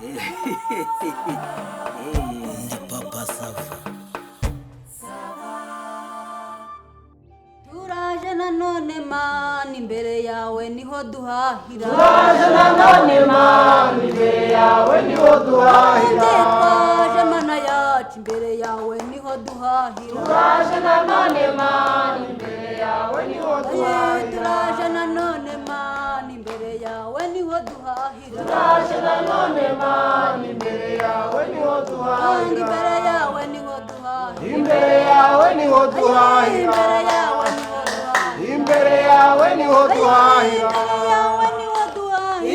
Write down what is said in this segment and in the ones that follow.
Ndi papa sava. Turaje nanone mani imbere yawe niho duhahira. Turaje nanone mani imbere yawe niho duhahira. Twaje mana yacu imbere yawe niho duhahira. Turaje nanone mani imbere yawe niho duhahira. Turaje nanone mani imbere yawe niho duhahira. Turaje nanone mani imbere yawe niho duhahira. Imbere yawe niho duhahira. Imbere yawe niho duhahira. Imbere yawe niho duhahira.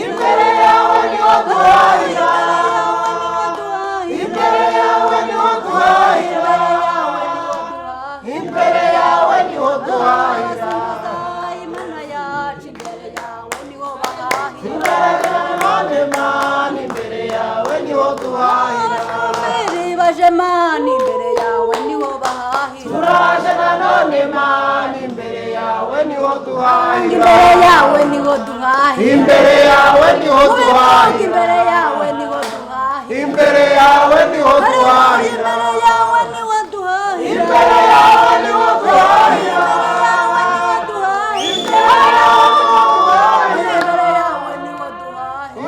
Imbere yawe niho duhahira. Imbere yawe niho duhahira. Imbere yawe niho duhahira. Imana yacu imbere yawe niho bahahira. Turaje nanone mani imbere yawe niho duhahira. Baje mani imbere yawe niho bahahira. Turaje nanone mani imbere yawe niho duhahira. Imbere yawe niho duhahira. Imbere yawe niho duhahira. Imbere yawe niho duhahira. Imbere yawe niho duhahira. Imbere yawe niho duhahira.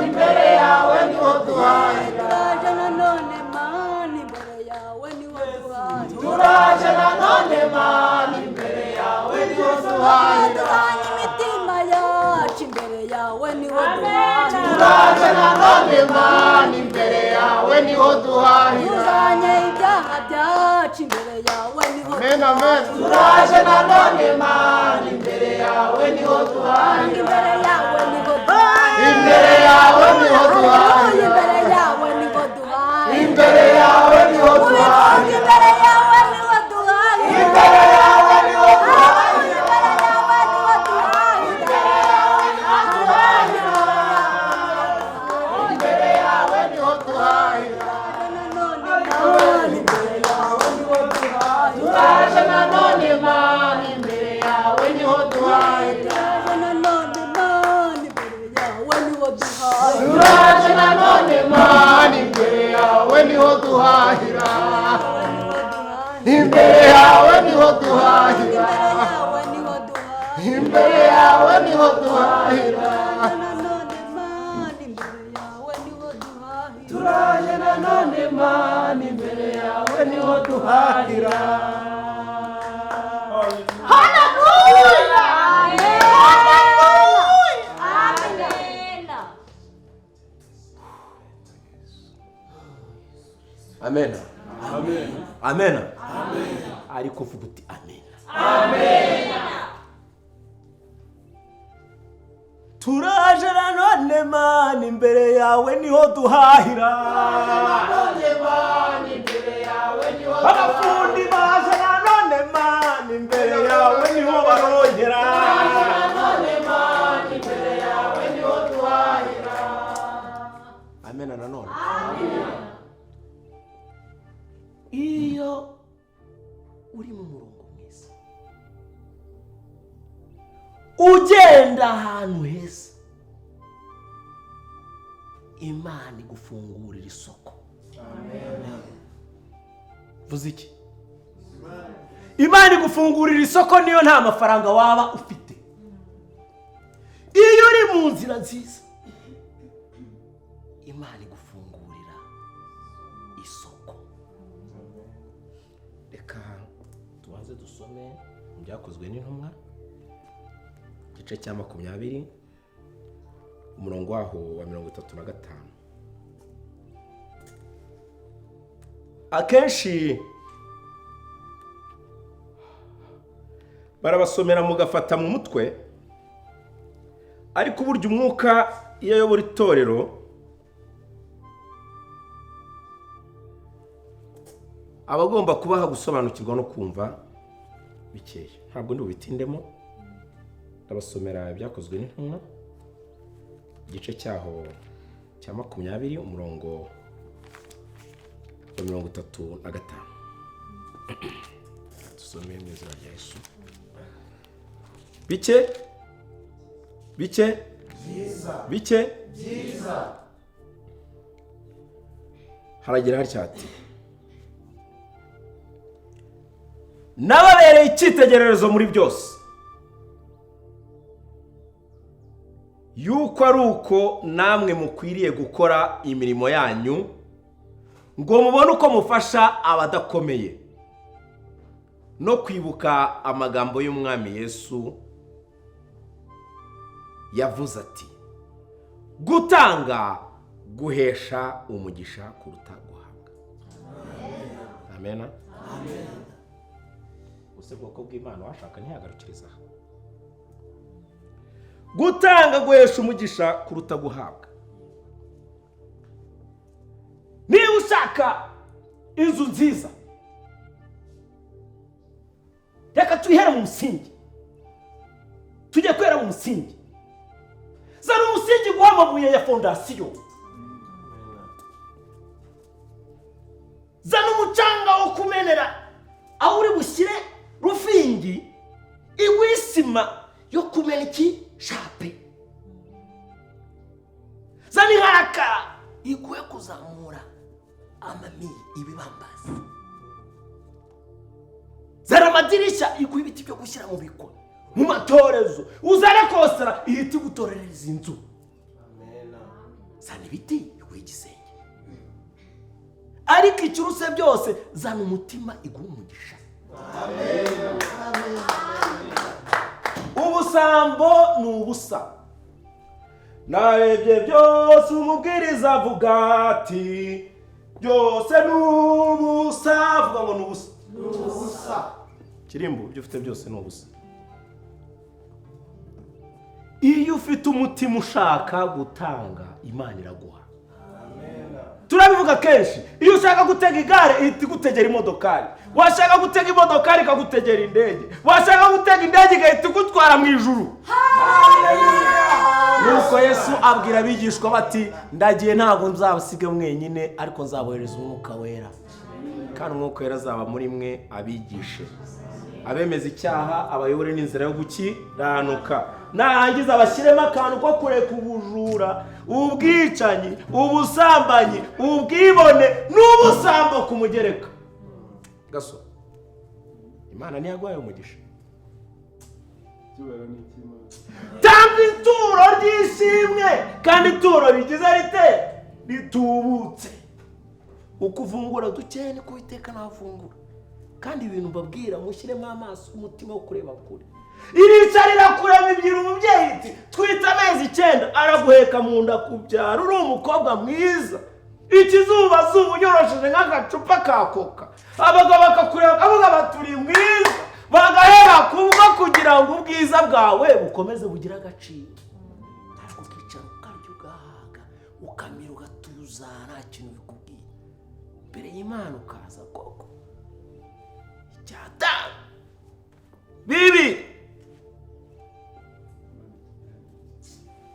Imbere yawe niho duhahira. Turaje nanone mani imbere yawe niho duhahira. Turaje nanone mani imbere yawe niho duhahira. Tuzanye imitima yacu imbere yawe niho duhahira. Turaje nanone mani imbere yawe niho duhahira. Tuzanye ibyaha byacu imbere yawe niho Amen, amen. Turaje nanone mani imbere yawe niho duhahira. imbere yawe niho duhahira. Imbere yawe niho duhahira. Imbere yawe niho duhahira. Imbere yawe niho duhahira. Imbere yawe niho duhahira. Imbere yawe niho duhahira. Imbere yawe niho duhahira. Turaje nanone mani imbere yawe niho duhahira. Turaje nanone mani imbere yawe niho duhahira. Imbere yawe niho duhahira. Imbere yawe niho duhahira. Turaje nanone mani imbere yawe niho duhahira. Amen. Amen. Ariko vuga uti amen. Turaje nanone mani imbere yawe niho duhahira. Abafundi baje nanone mani imbere yawe niho barongera. Amen nanone. Iyo uri mu murongo mwiza ugenda ahantu heza, Imana igufungurira isoko. Vuze iki? Imana igufungurira isoko niyo nta mafaranga waba ufite. Iyo uri mu nzira nziza, Imana igufungurira isoko. Reka tubanze dusome ibyakozwe n'intumwa igice cya 20 umurongo waho wa 35. Akenshi barabasomera mugafata mu mutwe, ariko uburyo umwuka iyo ayobora itorero abagomba kubaha gusobanukirwa no kumva bikeya. Ntabwo ndi bubitindemo, ndabasomera ibyakozwe n'intumwa igice cyaho cya 20 umurongo wa 35. Dusome mu izina rya Yesu. Bike bike byiza haragira hatya ati nababereye icyitegererezo muri byose yuko ari uko namwe mukwiriye gukora imirimo yanyu ngo mubone uko mufasha abadakomeye no kwibuka amagambo y'umwami Yesu yavuze ati gutanga guhesha umugisha kuruta guhabwa. Amen. Amen. Use bwoko bw'Imana washaka ntiyagarukiriza. Gutanga guhesha umugisha kuruta guhabwa. Niba ushaka inzu nziza, reka tuyihere mu musingi. Tujye kwera mu musingi. Zana umusingi guha amabuye ya fondasiyo. Zana umucanga wo kumenera aho uri bushyire rufingi igwisima yo kumena iki shape. Zana inkaraka iguhe kuzamura amami ibibambazi. Zana amadirishya iguhe ibiti byo gushyira mu bikoni mu matorezo. Uzane kosara ihita gutorereza inzu. Amen. Zana ibiti iguhe igisenge. Ariko icyuruse byose zana umutima iguhe umugisha. Amen. Ubusambo ni ubusa. Narebye byose umubwiriza avuga ati byose ni ubusa. Avuga ngo ni ubusa. Ubusa. Kirimbo ibyo ufite byose ni ubusa. Iyo ufite umutima ushaka gutanga, Imana iraguha. Amen. Turabivuga kenshi, iyo ushaka gutega igare ihita igutegera imodokari. Washaka gutega imodokari ikagutegera indege. Washaka gutega indege igahita igutwara mu ijuru. Nuko Yesu abwira abigishwa bati ndagiye ntabwo nzabasiga mwenyine ariko nzabohereza umwuka wera. Kandi umwuka wera azaba muri mwe abigishe. Abemeza icyaha abayobore n'inzira yo gukiranuka. Narangiza abashyiremo akantu ko kureka ubujura, ubwicanyi, ubusambanyi, ubwibone n'ubusambo kumugereka. Gaso Imana ntiyaguhaye umugisha. Tanga ituro ry'ishimwe kandi ituro rigize rite ritubutse. Ukuvungura dukene ko Uwiteka nafungura. Kandi ibintu mbabwira mushyiremo amaso umutima wo kureba kure. Iricarira kureba ibyira umubyeyi iti twita amezi 9 araguheka mu nda kubyara uri umukobwa mwiza. Ikizuba zuba unyorosheje nk'agacupa ka koka. Abagabo bakakureba kavuga baturi mwiza. Bagahera kubwo kugira ngo ubwiza bwawe bukomeze bugira agaciro. Ariko ukicara ukarya ugahaga ukamira ugatuza nta kintu bikubwiye. Mbere y'Imana ukaza koko. Icyata bibi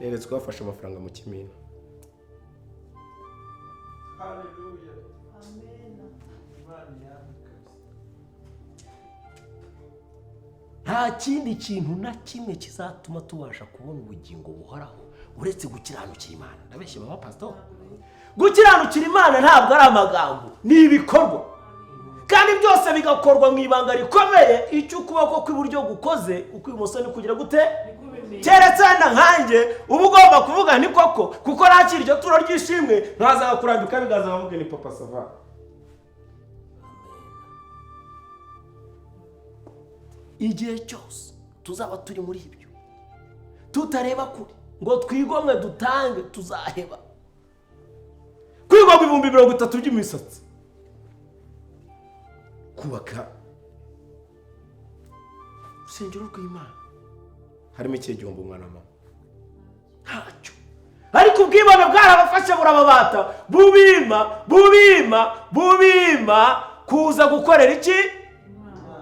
rero twafashe amafaranga mu kimina. Haleluya. Amen. Nta kindi kintu na kimwe kizatuma tubasha kubona ubugingo buhoraho uretse gukiranukira Imana. Ndabeshye mama pastor. Gukiranukira Imana ntabwo ari amagambo, ni ibikorwa. Kandi byose bigakorwa mu ibanga rikomeye. Icyo ukuboko kw'iburyo gukoze ukw'ibumoso ni kugira gute? Keretse nkanjye uba ugomba kuvuga ni koko kuko nakira iryo turo ry'ishimwe nkaza kurambika bigaza bavuge ni papa sava. Igihe cyose tuzaba turi muri ibyo tutareba kure ngo twigomwe dutange tuzaheba. Kwigomwa 30,000 by'imisatsi, kubaka urusengero rw'Imana harimo ikihe gihombo umwana mama? Ntacyo. Ariko ubwibone bwarabafashe burababata bubima kuza gukorera iki?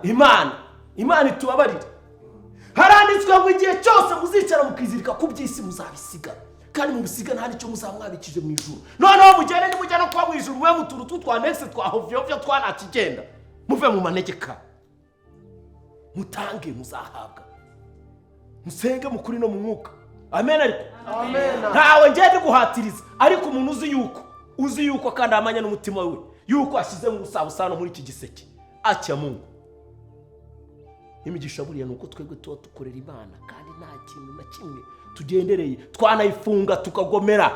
Imana. Imana itubabarire. Haranditswe ngo igihe cyose muzicara mukizirika ku by'isi muzabisiga kandi mu bisiga nta nicyo muzamwabikije mu ijuru. Noneho mugende nimujya no kwa mu ijuru mwe muturu twa next twahovyo twanakigenda muve mu manegeka mutange muzahabwa. Musenge mukuri no mu mwuka. Amen ariko. Amen. Ntawe ngende guhatiriza ariko umuntu uzi yuko uzi yuko kandi amanya n'umutima we yuko ashyize mu busabusano muri iki giseke acya Mungu. Imigisha buriya nuko twebwe tuba dukorera Imana kandi nta kintu na kimwe tugendereye, twanayifunga tukagomera,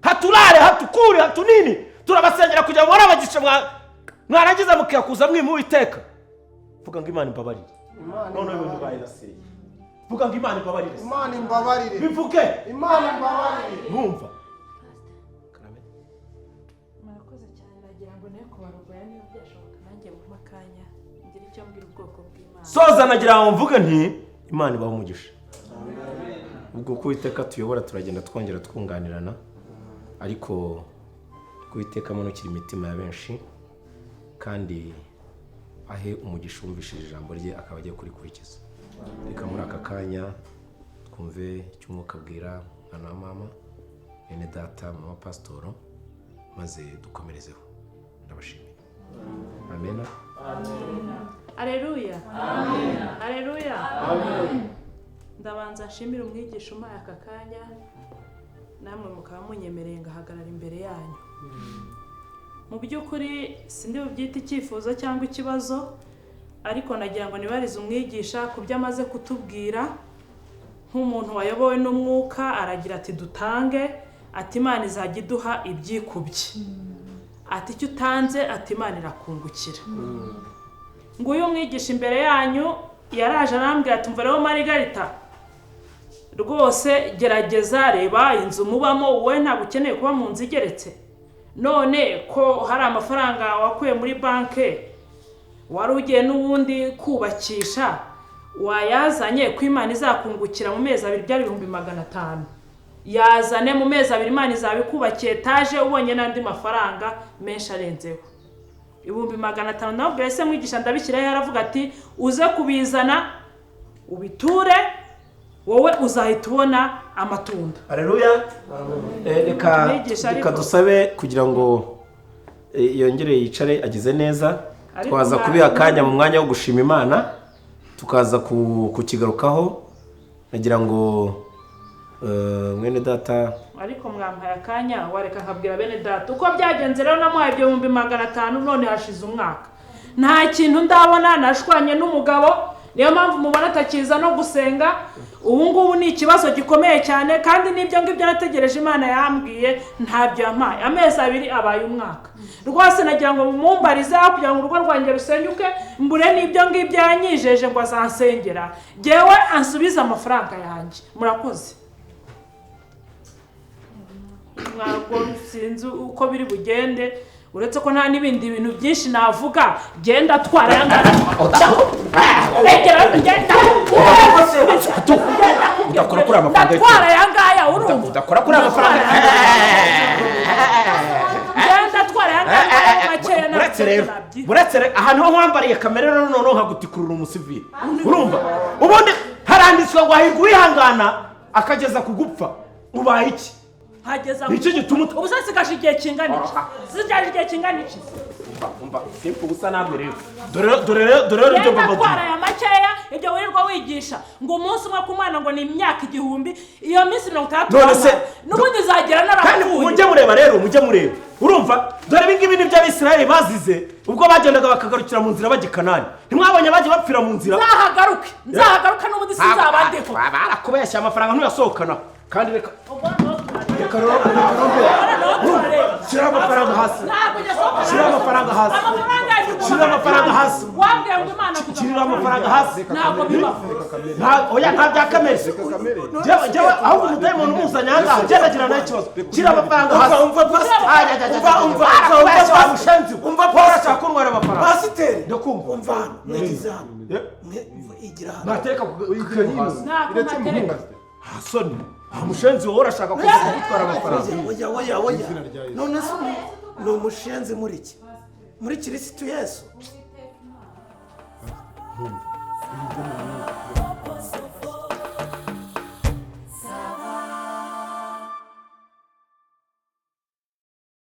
haturare hatukure hatunini, turabasengera kugira ngo barabagisha mwarangiza mukiyakuza mwimu iteka. Vuga ngo Imana imbabarire. None wewe ntibayiraseye. Vuga ngo Imana imbabarire. Imana imbabarire. Bivuge. Imana imbabarire. Mwumva. Murakoze cyane, nagira ngo nayo kubarogoya niba byashoboka nanjye mu makanya ngira icyo mbwira ubwoko bw'Imana. Soza nagira ngo mvuge nti Imana ibaho umugisha. Ubwo kuwiteka tuyobora turagenda twongera twunganirana, ariko kuwiteka munukira imitima ya benshi kandi ahe umugisha wumvishije ijambo rye akaba agiye kurikurikiza. Reka muri aka kanya twumve icyo Umwuka abwira mwana wa mama, bene data, mama pasitoro, maze dukomerezeho. Ndabashimiye. Amen. Aleluya. Amen. Aleluya. Amen. Ndabanza nshimira umwigisha umpaye aka kanya, namwe mukaba munyemereye ngahagarara imbere yanyu. Mu by'ukuri sindi bubyita icyifuzo cyangwa ikibazo, ariko nagira ngo nibarize umwigisha ku byo amaze kutubwira. Nk'umuntu wayobowe n'Umwuka aragira ati dutange, ati Imana izajya iduha ibyikubye. Ati icyo utanze ati Imana irakungukira. Nguyu umwigisha imbere yanyu yaraje arambwira ati mva rero Marigarita, rwose gerageza reba inzu mubamo, wowe ntabwo ukeneye kuba mu nzu igeretse. None ko hari amafaranga wakuye muri banke wari ugiye n'ubundi kubakisha, wayazanye ko Imana izakungukira mu mezi 2 byari 500. Yazane mu mezi 2 Imana izabikubakiye etaje, ubonye n'andi mafaranga menshi arenzeho 500. Nabwo ese mwigisha ndabishyiraho, yaravuga ati uze kubizana ubiture, wowe uzahita ubona amatunda. Haleluya. Reka dusabe kugira ngo yongere yicare agize neza, twaza kubiha akanya mu mwanya wo gushima Imana, tukaza kukigarukaho. Nagira ngo mwene data, ariko mwampaye akanya wareka nkabwira bene data uko byagenze. Rero namuhaye 500, none hashize umwaka nta kintu ndabona, nashwanye n'umugabo, niyo mpamvu mubona atakiza no gusenga. Ubu ngubu ni ikibazo gikomeye cyane, kandi nibyo ngibyo nategereje Imana yambwiye ntabyo yampaye. Amezi 2 abaye umwaka. Rwose nagira ngo mumbarize kugira ngo urugo rwanjye rusenyuke, mbure nibyo ngibyo yanyijeje ngo azansengera, jewe ansubiza amafaranga yanjye. Murakoze. Mwarwo sinzi uko biri bugende, uretse ko nta n'ibindi bintu byinshi navuga. Genda twara yangana udakora kuri amafaranga twara yangaya, urumva udakora kuri amafaranga. Genda twara yangaya makeya na buretse rero ahantu ho wambariye kamera rero noneho nkagutikurura umusivili. Urumva haranditswe ngo ahirwa uwihangana akageza ku gupfa. Ubaye iki? Hageza iki gituma ubusasi kashigiye kingana iki? Zijaje kingana iki? Umva simple gusa namwe rero. Dore ibyo mbabwira. Twara ya makeya ibyo wirirwa wigisha ngo umunsi umwe ku mwana ngo ni imyaka 1000, iyo minsi 30 none se n'ubundi zagera naravuye. Kandi mujye mureba rero, mujye mureba. Urumva dore ibingibi ni by'Abisirayeli bazize ubwo bagendaga bakagarukira mu nzira bajya Kanani. Ntimwabonye baje bapfira mu nzira? Nzahagaruka n'ubundi sinzabandeho. Barakubeshya amafaranga ntuyasohokana. Kandi reka shira amafaranga hasi. Shira amafaranga hasi. Shira amafaranga hasi. Wambwiye ngo Imana kuva. Shira amafaranga hasi. Ntabwo biba. Oya ntabya kamere. Jewe aho umudayimoni umuzanya hanga genda nayo kibazo. Shira amafaranga hasi. Umva Paul achakunwara amafaranga. Pasiteri ndakumva. umva nagize hano igira hano Nateka kuganyino. Ntabwo Hasoni amushenzi wowe urashaka kugutwara amafaranga. Oya none se ni umushenzi muri iki? Muri Kristo Yesu.